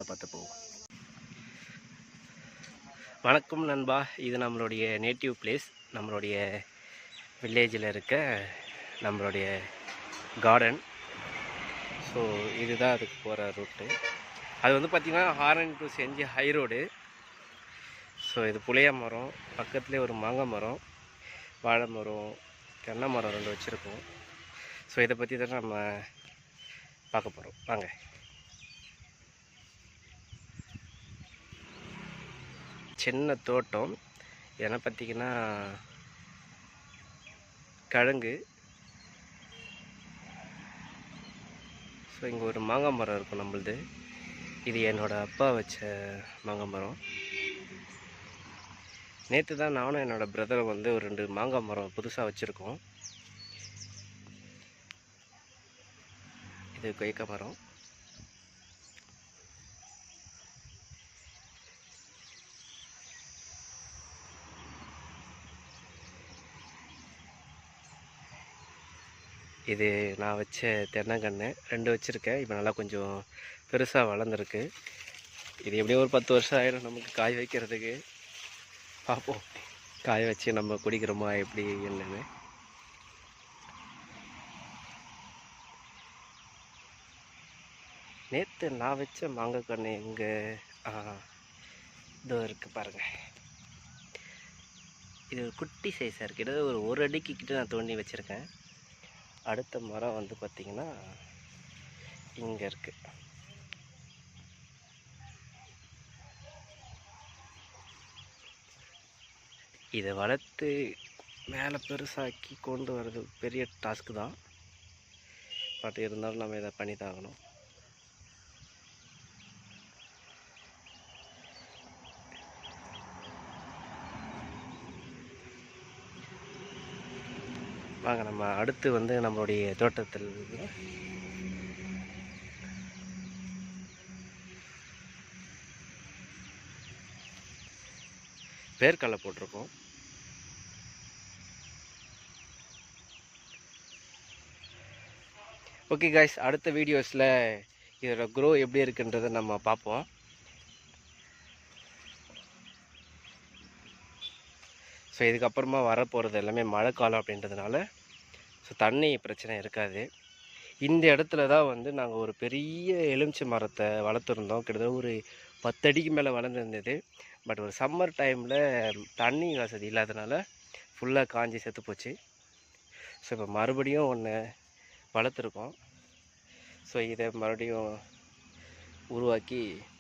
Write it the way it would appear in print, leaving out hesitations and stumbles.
தோட்டத்தை பார்த்து போவோம். வணக்கம் நண்பா, இது நம்மளுடைய நேட்டிவ் பிளேஸ், நம்மளுடைய வில்லேஜில் இருக்க நம்மளுடைய கார்டன். ஸோ இதுதான் அதுக்கு போகிற ரூட்டு. அது வந்து பார்த்திங்கன்னா ஹாரன் டு செஞ்சி ஹை ரோடு. ஸோ இது புளிய மரம், பக்கத்துலேயே ஒரு மாங்காய் மரம், வாழை மரம், தென்னை மரம் 2 வச்சுருக்கோம். ஸோ இதை பற்றி தான் நம்ம பார்க்க போகிறோம். வாங்க. சின்ன தோட்டம். என்ன பார்த்திங்கன்னா கிழங்கு. ஸோ இங்கே ஒரு மாங்காய் மரம் இருக்கும் நம்மளுது. இது என்னோடய அப்பா வச்ச மாங்காய் மரம். நேற்று தான் நானும் என்னோடய பிரதரும் வந்து ஒரு 2 மாங்காய் மரம் புதுசாக வச்சுருக்கோம். இது கொய்யா மரம். இது நான் வச்ச தென்னங்கன்று 2 வச்சுருக்கேன். இப்போ நல்லா கொஞ்சம் பெருசாக வளர்ந்துருக்கு. இது எப்படியும் ஒரு 10 வருஷம் ஆயிடும் நமக்கு காய் வைக்கிறதுக்கு. பார்ப்போம் காய வச்சு நம்ம குடிக்கிறோமா எப்படி என்னன்னு. நேற்று நான் வச்ச மாங்காய் கன்று எங்கே இதோ இருக்குது பாருங்கள். இது ஒரு குட்டி சைஸாக இருக்குது. கிட்டத்தட்ட ஒரு அடிக்கு கிட்ட நான் தோண்டி வச்சுருக்கேன். அடுத்த மரம் வந்து பார்த்திங்கன்னா இங்கே இருக்குது. இதை வளர்த்து மேலே பெருசாக்கி கொண்டு வர்றது பெரிய டாஸ்க்கு தான். பட் இருந்தாலும் நம்ம இதை பண்ணி தாங்கணும். வாங்க நம்ம அடுத்து வந்து நம்மளுடைய தோட்டத்தில் வேர்க்கடலை போட்டிருக்கோம். ஓகே காய்ஸ், அடுத்த வீடியோஸில் இதோட க்ரோ எப்படி இருக்குன்றதை நம்ம பார்ப்போம். ஸோ இதுக்கப்புறமா வரப்போகிறது எல்லாமே மழை காலம் அப்படின்றதுனால ஸோ தண்ணி பிரச்சனை இருக்காது. இந்த இடத்துல தான் வந்து நாங்கள் ஒரு பெரிய எலுமிச்சை மரத்தை வளர்த்துருந்தோம். கிட்டத்தட்ட ஒரு 10 அடிக்கு மேலே வளர்ந்துருந்தது. பட் ஒரு சம்மர் டைமில் தண்ணி வசதி இல்லாதனால ஃபுல்லாக காஞ்சி செத்து போச்சு. ஸோ இப்போ மறுபடியும் ஒன்று வளர்த்துருக்கோம். ஸோ இதை மறுபடியும் உருவாக்கி